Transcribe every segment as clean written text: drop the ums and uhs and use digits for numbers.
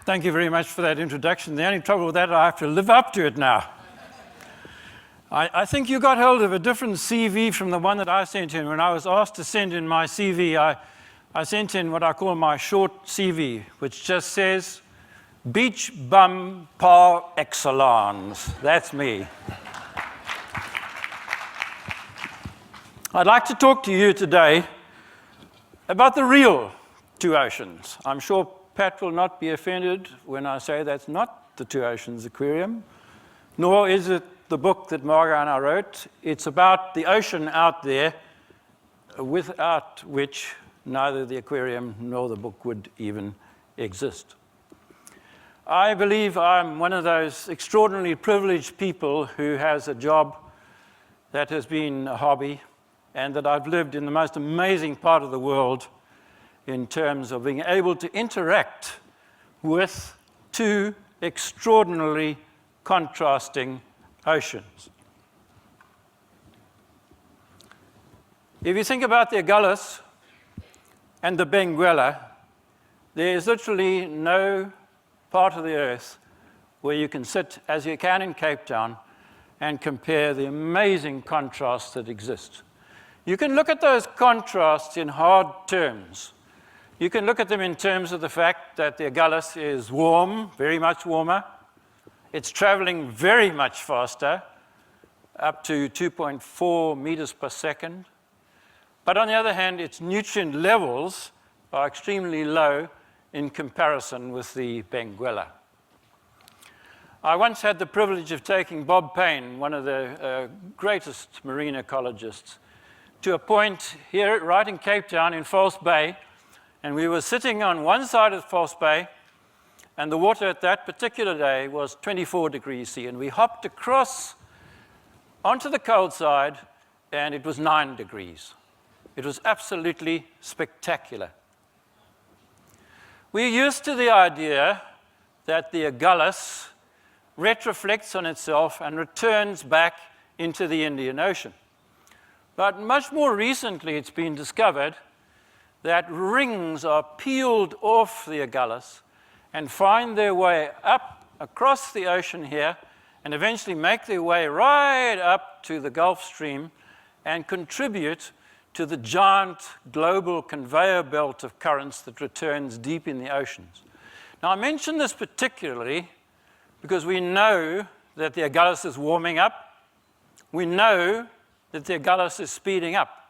Thank you very much for that introduction. The only trouble with that, I have to live up to it now. I think you got hold of a different CV from the one that I sent in. When I was asked to send in my CV, I sent in what I call my short CV, which just says, beach bum par excellence. That's me. I'd like to talk to you today about the real two oceans. I'm sure Pat will not be offended when I say that's not the Two Oceans Aquarium, nor is it the book that Margot and I wrote. It's about the ocean out there, without which neither the aquarium nor the book would even exist. I believe I'm one of those extraordinarily privileged people who has a job that has been a hobby, and that I've lived in the most amazing part of the world in terms of being able to interact with two extraordinarily contrasting oceans. If you think about the gullis and the benguela, there is literally no part of the earth where you can sit, as you can in Cape Town, and compare the amazing contrasts that exist. You can look at those contrasts in hard terms. You can look at them in terms of the fact that the gullis is warm, very much warmer. It's traveling very much faster, up to 2.4 meters per second. But on the other hand, its nutrient levels are extremely low in comparison with the benguela. I once had the privilege of taking Bob Payne, one of the greatest marine ecologists, to a point here right in Cape Town in False Bay. And we were sitting on one side of False Bay, and the water at that particular day was 24 degrees C. And we hopped across onto the cold side, and it was 9 degrees. It was absolutely spectacular. We're used to the idea that the gullis retroflects on itself and returns back into the Indian Ocean. But much more recently, it's been discovered that rings are peeled off the gullis and find their way up across the ocean here and eventually make their way right up to the Gulf Stream and contribute to the giant global conveyor belt of currents that returns deep in the oceans. Now, I mention this particularly because we know that the gullis is warming up. We know that the gullis is speeding up.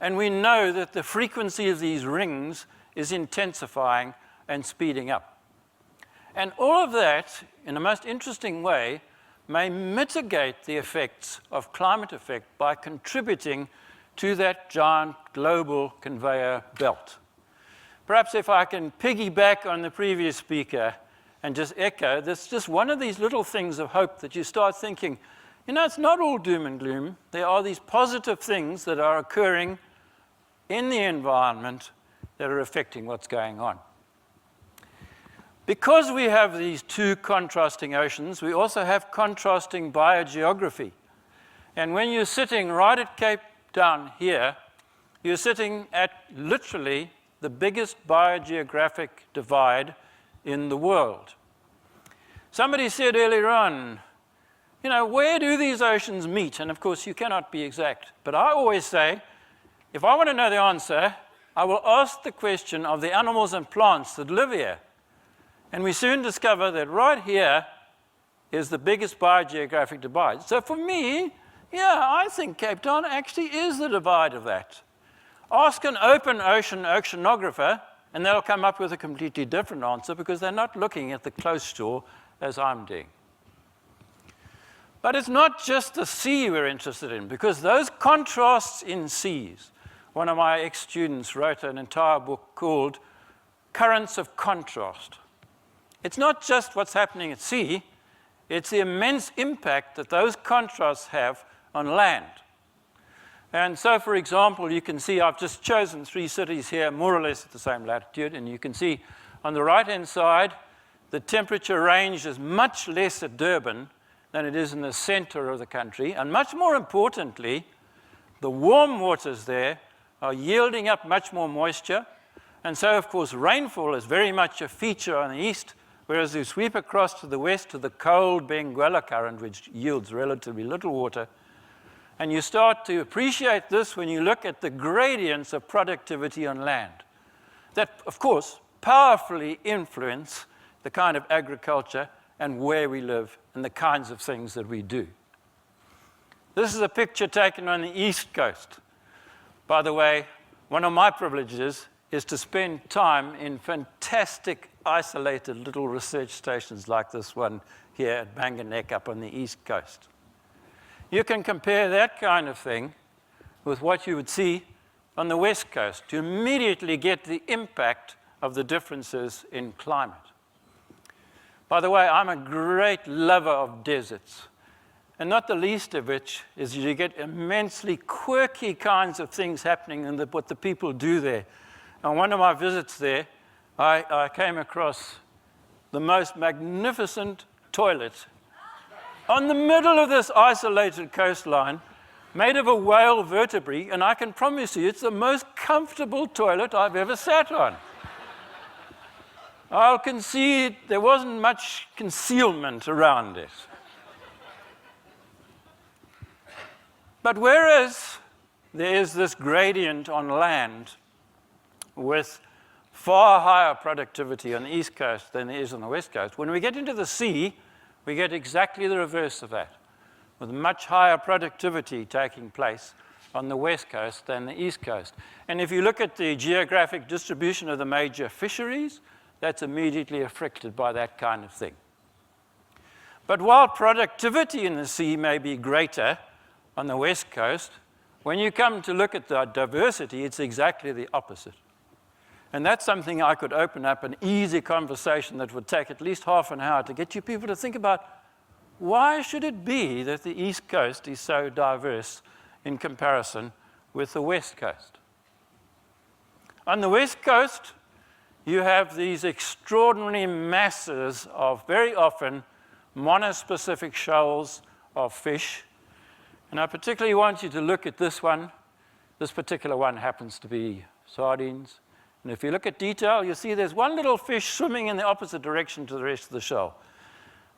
And we know that the frequency of these rings is intensifying and speeding up. And all of that, in a most interesting way, may mitigate the effects of climate effect by contributing to that giant global conveyor belt. Perhaps if I can piggyback on the previous speaker and just echo, there's just one of these little things of hope that you start thinking, you know, it's not all doom and gloom. There are these positive things that are occurring in the environment that are affecting what's going on. Because we have these two contrasting oceans, we also have contrasting biogeography. And when you're sitting right at Cape Town here, you're sitting at literally the biggest biogeographic divide in the world. Somebody said earlier on, you know, where do these oceans meet? And of course, you cannot be exact. But I always say, if I want to know the answer, I will ask the question of the animals and plants that live here. And we soon discover that right here is the biggest biogeographic divide. So for me, yeah, I think Cape Town actually is the divide of that. Ask an open ocean oceanographer, and they'll come up with a completely different answer because they're not looking at the close shore as I'm doing. But it's not just the sea we're interested in, because those contrasts in seas, one of my ex-students wrote an entire book called Currents of Contrast. It's not just what's happening at sea, it's the immense impact that those contrasts have on land. And so, for example, you can see I've just chosen 3 cities here, more or less at the same latitude, and you can see on the right-hand side, the temperature range is much less at Durban than it is in the center of the country, and much more importantly, the warm waters there are yielding up much more moisture, and so, of course, rainfall is very much a feature on the east, whereas you sweep across to the west to the cold Benguela current, which yields relatively little water. And you start to appreciate this when you look at the gradients of productivity on land. That, of course, powerfully influence the kind of agriculture and where we live and the kinds of things that we do. This is a picture taken on the East Coast. By the way, one of my privileges is to spend time in fantastic, isolated little research stations like this one here at Bangor Neck up on the East Coast. You can compare that kind of thing with what you would see on the West Coast to immediately get the impact of the differences in climate. By the way, I'm a great lover of deserts, and not the least of which is you get immensely quirky kinds of things happening in what the people do there. On one of my visits there, I came across the most magnificent toilet on the middle of this isolated coastline, made of a whale vertebrae, and I can promise you it's the most comfortable toilet I've ever sat on. I'll concede there wasn't much concealment around it. But whereas there is this gradient on land with far higher productivity on the East Coast than there is on the West Coast, when we get into the sea, we get exactly the reverse of that, with much higher productivity taking place on the West Coast than the East Coast. And if you look at the geographic distribution of the major fisheries, that's immediately affected by that kind of thing. But while productivity in the sea may be greater on the West Coast, when you come to look at the diversity, it's exactly the opposite. And that's something I could open up an easy conversation that would take at least half an hour to get you people to think about why should it be that the East Coast is so diverse in comparison with the West Coast. On the West Coast, you have these extraordinary masses of very often monospecific shoals of fish. And I particularly want you to look at this one. This particular one happens to be sardines. And if you look at detail, you see there's one little fish swimming in the opposite direction to the rest of the shoal.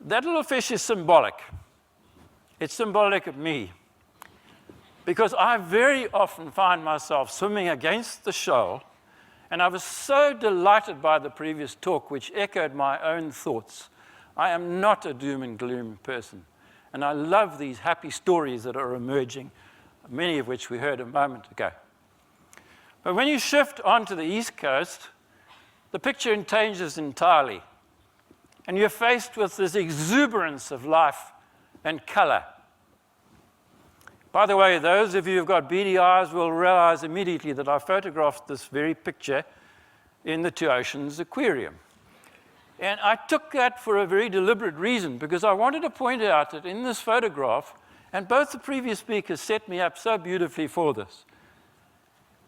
That little fish is symbolic. It's symbolic of me. Because I very often find myself swimming against the shoal, and I was so delighted by the previous talk, which echoed my own thoughts. I am not a doom and gloom person, and I love these happy stories that are emerging, many of which we heard a moment ago. But when you shift onto the East Coast, the picture changes entirely. And you're faced with this exuberance of life and color. By the way, those of you who've got beady eyes will realize immediately that I photographed this very picture in the Two Oceans Aquarium. And I took that for a very deliberate reason, because I wanted to point out that in this photograph, and both the previous speakers set me up so beautifully for this,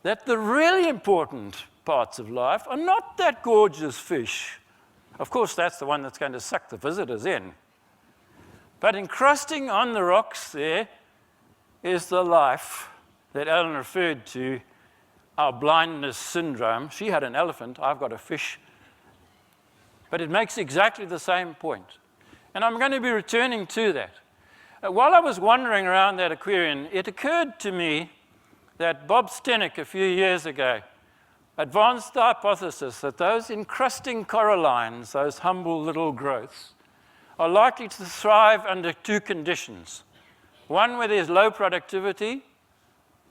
that the really important parts of life are not that gorgeous fish. Of course, that's the one that's going to suck the visitors in. But encrusting on the rocks there is the life that Ellen referred to, our blindness syndrome. She had an elephant, I've got a fish. But it makes exactly the same point. And I'm going to be returning to that. While I was wandering around that aquarium, it occurred to me that Bob Stenick a few years ago advanced the hypothesis that those encrusting corallines, those humble little growths, are likely to thrive under two conditions. One, where there's low productivity,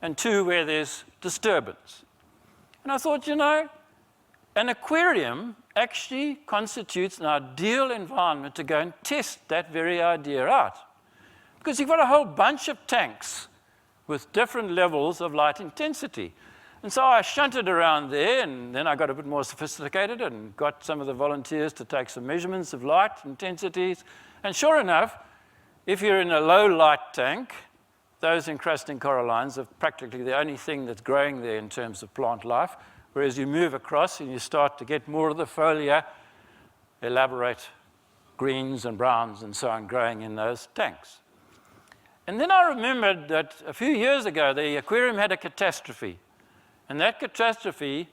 and two, where there's disturbance. And I thought, you know, an aquarium actually constitutes an ideal environment to go and test that very idea out. Because you've got a whole bunch of tanks with different levels of light intensity. And so I shunted around there, and then I got a bit more sophisticated and got some of the volunteers to take some measurements of light intensities. And sure enough, if you're in a low light tank, those encrusting corallines are practically the only thing that's growing there in terms of plant life. Whereas you move across and you start to get more of the foliar, elaborate greens and browns and so on growing in those tanks. And then I remembered that a few years ago, the aquarium had a catastrophe. And that catastrophe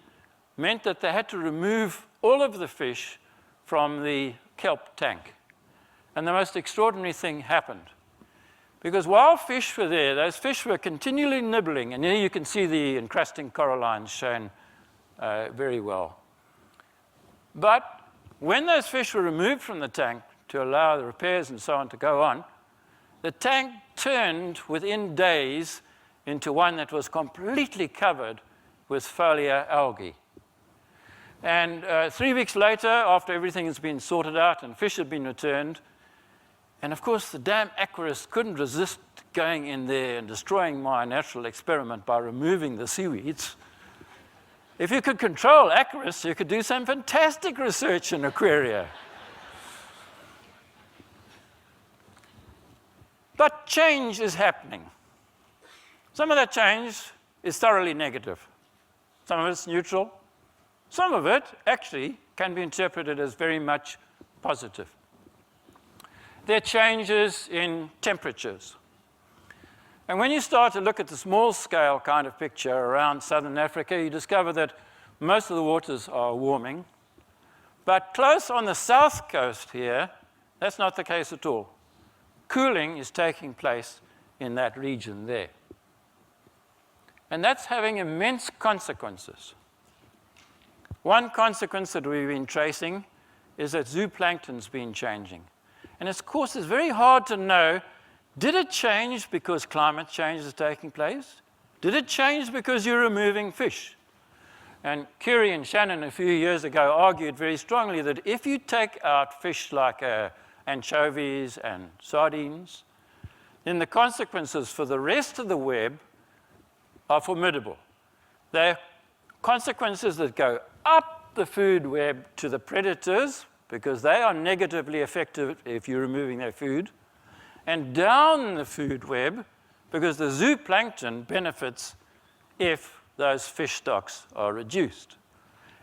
meant that they had to remove all of the fish from the kelp tank. And the most extraordinary thing happened. Because while fish were there, those fish were continually nibbling. And here you can see the encrusting corallines shown very well. But when those fish were removed from the tank to allow the repairs and so on to go on, the tank turned within days into one that was completely covered with foliar algae. And 3 weeks later, after everything has been sorted out and fish had been returned, and of course the damn aquarists couldn't resist going in there and destroying my natural experiment by removing the seaweeds. If you could control aquarists, you could do some fantastic research in aquaria. But change is happening. Some of that change is thoroughly negative. Some of it's neutral. Some of it actually can be interpreted as very much positive. There are changes in temperatures. And when you start to look at the small scale kind of picture around southern Africa, you discover that most of the waters are warming. But close on the south coast here, that's not the case at all. Cooling is taking place in that region there. And that's having immense consequences. One consequence that we've been tracing is that zooplankton's been changing. And of course, it's very hard to know, did it change because climate change is taking place? Did it change because you're removing fish? And Curie and Shannon a few years ago argued very strongly that if you take out fish like anchovies and sardines, then the consequences for the rest of the web are formidable. They're consequences that go up the food web to the predators, because they are negatively affected if you're removing their food, and down the food web, because the zooplankton benefits if those fish stocks are reduced.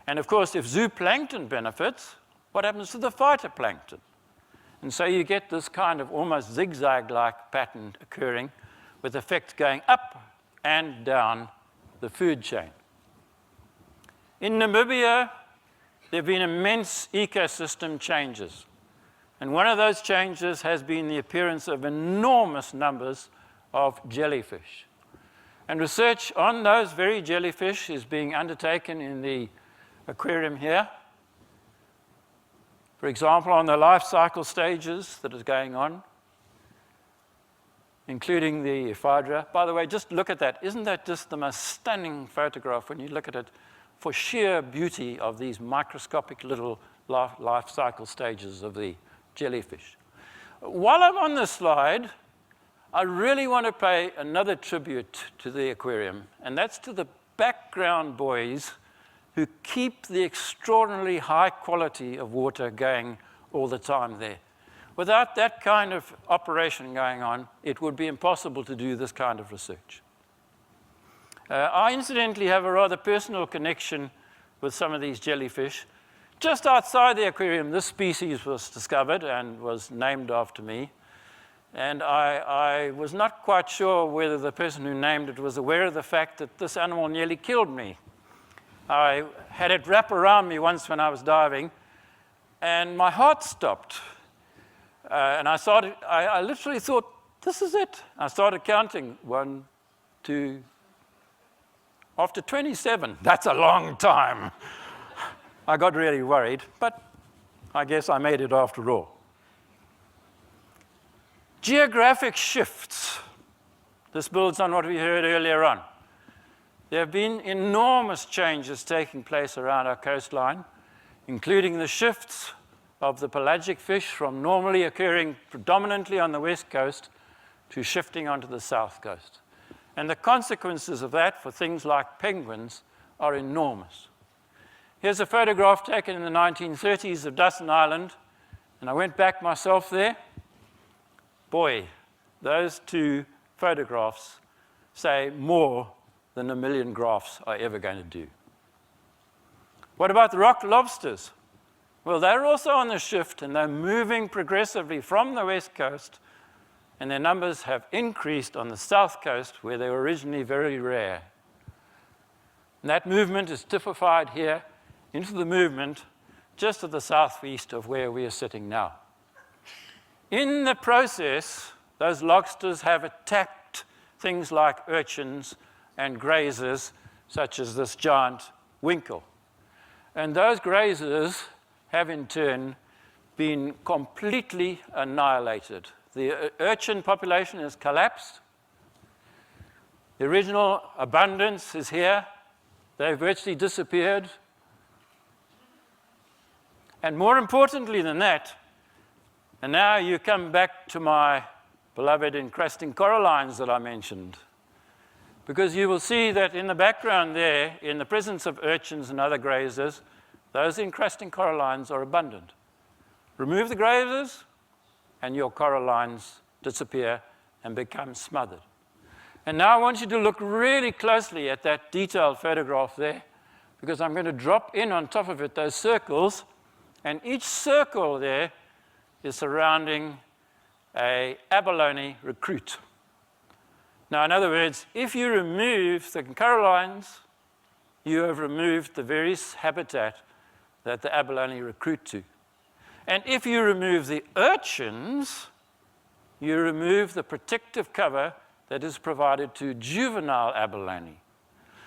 And of course, if zooplankton benefits, what happens to the phytoplankton? And so you get this kind of almost zigzag-like pattern occurring with effects going up and down the food chain. In Namibia, there have been immense ecosystem changes. And one of those changes has been the appearance of enormous numbers of jellyfish. And research on those very jellyfish is being undertaken in the aquarium here. For example, on the life cycle stages that is going on, including the ephydra. By the way, just look at that. Isn't that just the most stunning photograph when you look at it for sheer beauty of these microscopic little life cycle stages of the jellyfish? While I'm on this slide, I really want to pay another tribute to the aquarium, and that's to the background boys who keep the extraordinarily high quality of water going all the time there. Without that kind of operation going on, it would be impossible to do this kind of research. I incidentally have a rather personal connection with some of these jellyfish. Just outside the aquarium, this species was discovered and was named after me. And I was not quite sure whether the person who named it was aware of the fact that this animal nearly killed me. I had it wrap around me once when I was diving, and my heart stopped. And I literally thought, this is it. I started counting, 1, 2, after 27, that's a long time. I got really worried, but I guess I made it after all. Geographic shifts. This builds on what we heard earlier on. There have been enormous changes taking place around our coastline, including the shifts of the pelagic fish from normally occurring predominantly on the west coast to shifting onto the south coast. And the consequences of that for things like penguins are enormous. Here's a photograph taken in the 1930s of Dustin Island, and I went back myself there. Boy, those two photographs say more than a million graphs are ever going to do. What about the rock lobsters? Well, they're also on the shift, and they're moving progressively from the west coast, and their numbers have increased on the south coast, where they were originally very rare. And that movement is typified here into the movement just to the southeast of where we are sitting now. In the process, those lobsters have attacked things like urchins and grazers, such as this giant winkle. And those grazers have in turn been completely annihilated. The urchin population has collapsed. The original abundance is here. They've virtually disappeared. And more importantly than that, and now you come back to my beloved encrusting corallines that I mentioned, because you will see that in the background there, in the presence of urchins and other grazers, those encrusting corallines are abundant. Remove the grazers, and your corallines disappear and become smothered. And now I want you to look really closely at that detailed photograph there, because I'm going to drop in on top of it those circles, and each circle there is surrounding an abalone recruit. Now, in other words, if you remove the corallines, you have removed the very habitat that the abalone recruit to. And if you remove the urchins, you remove the protective cover that is provided to juvenile abalone.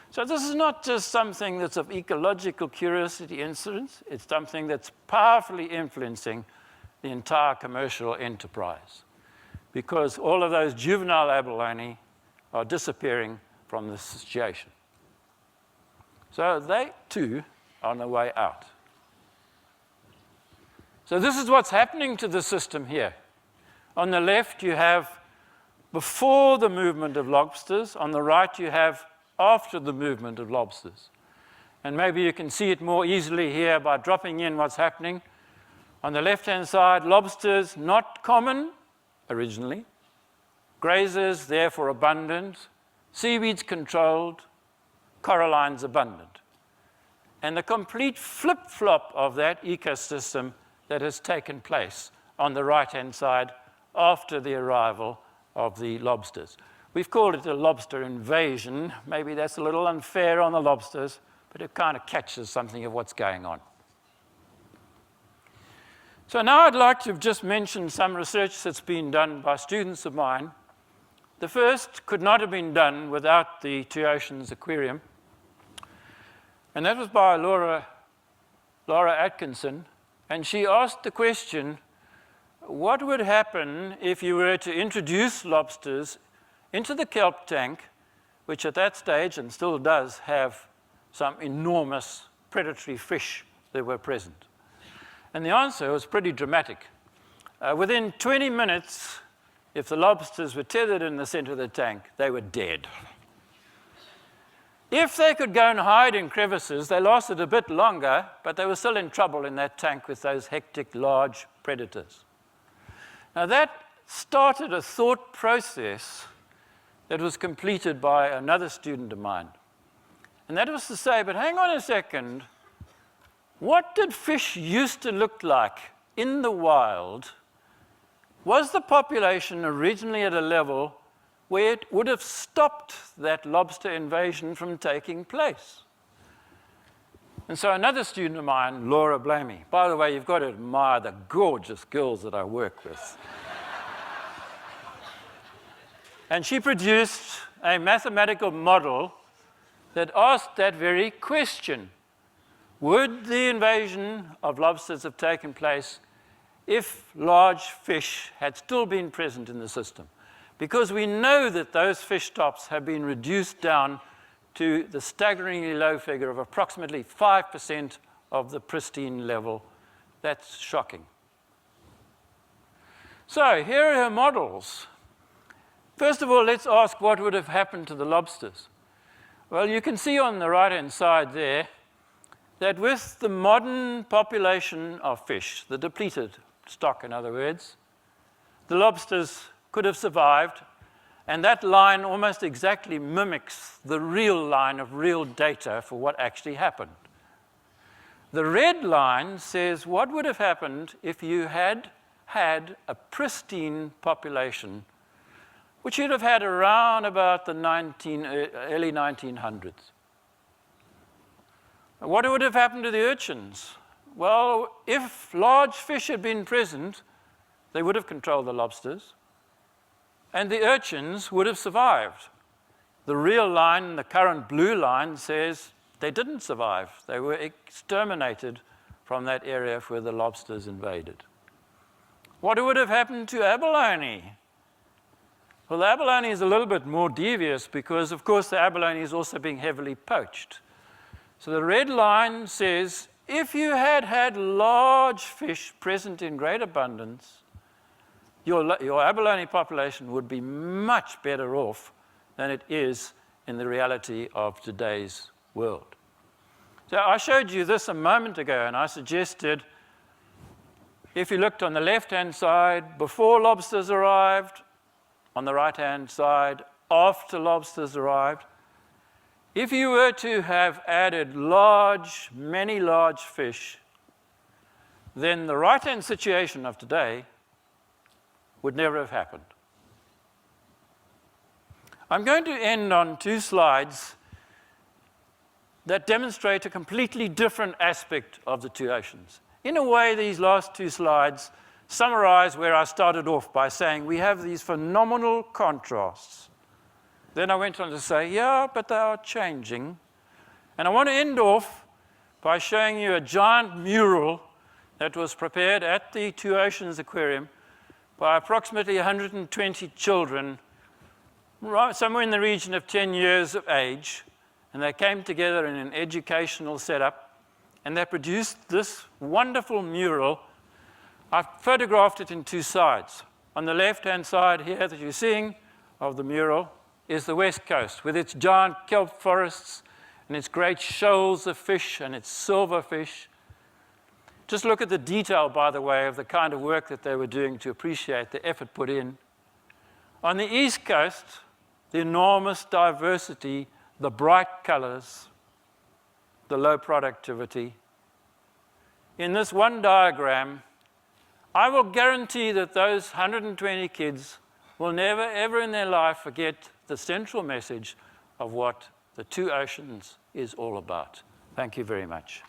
So this is not just something that's of ecological curiosity incidence, it's something that's powerfully influencing the entire commercial enterprise, because all of those juvenile abalone are disappearing from the situation. So they too are on the way out. So this is what's happening to the system here. On the left you have before the movement of lobsters. On the right you have after the movement of lobsters. And maybe you can see it more easily here by dropping in what's happening. On the left-hand side, lobsters not common originally, grazers therefore abundant, seaweeds controlled, corallines abundant. And the complete flip-flop of that ecosystem that has taken place on the right-hand side after the arrival of the lobsters. We've called it a lobster invasion. Maybe that's a little unfair on the lobsters, but it kind of catches something of what's going on. So now I'd like to just mention some research that's been done by students of mine. The first could not have been done without the Two Oceans Aquarium, and that was by Laura Atkinson, and she asked the question, what would happen if you were to introduce lobsters into the kelp tank, which at that stage, and still does, have some enormous predatory fish that were present? And the answer was pretty dramatic. Within 20 minutes, if the lobsters were tethered in the center of the tank, they were dead. If they could go and hide in crevices, they lasted a bit longer, but they were still in trouble in that tank with those hectic, large predators. Now that started a thought process that was completed by another student of mine. And that was to say, but hang on a second, what did fish used to look like in the wild? Was the population originally at a level where it would have stopped that lobster invasion from taking place? And so another student of mine, Laura Blamey, by the way, you've got to admire the gorgeous girls that I work with. And she produced a mathematical model that asked that very question. Would the invasion of lobsters have taken place if large fish had still been present in the system? Because we know that those fish stocks have been reduced down to the staggeringly low figure of approximately 5% of the pristine level. That's shocking. So here are her models. First of all, let's ask what would have happened to the lobsters. Well, you can see on the right-hand side there that with the modern population of fish, the depleted stock in other words, the lobsters could have survived, and that line almost exactly mimics the real line of real data for what actually happened. The red line says what would have happened if you had had a pristine population, which you'd have had around about the early 1900s. What would have happened to the urchins? Well, if large fish had been present, they would have controlled the lobsters, and the urchins would have survived. The real line, the current blue line, says they didn't survive. They were exterminated from that area where the lobsters invaded. What would have happened to abalone? Well, the abalone is a little bit more devious because, of course, the abalone is also being heavily poached. So the red line says if you had had large fish present in great abundance, your abalone population would be much better off than it is in the reality of today's world. So I showed you this a moment ago, and I suggested if you looked on the left-hand side before lobsters arrived, on the right-hand side after lobsters arrived, if you were to have added many large fish, then the right-hand situation of today would never have happened. I'm going to end on two slides that demonstrate a completely different aspect of the two oceans. In a way, these last two slides summarize where I started off by saying we have these phenomenal contrasts. Then I went on to say, yeah, but they are changing. And I want to end off by showing you a giant mural that was prepared at the Two Oceans Aquarium by approximately 120 children, somewhere in the region of 10 years of age. And they came together in an educational setup, and they produced this wonderful mural. I've photographed it in two sides. On the left-hand side here that you're seeing of the mural is the west coast with its giant kelp forests and its great shoals of fish and its silverfish. Just look at the detail, by the way, of the kind of work that they were doing to appreciate the effort put in. On the east coast, the enormous diversity, the bright colors, the low productivity. In this one diagram, I will guarantee that those 120 kids will never, ever in their life forget the central message of what the Two Oceans is all about. Thank you very much.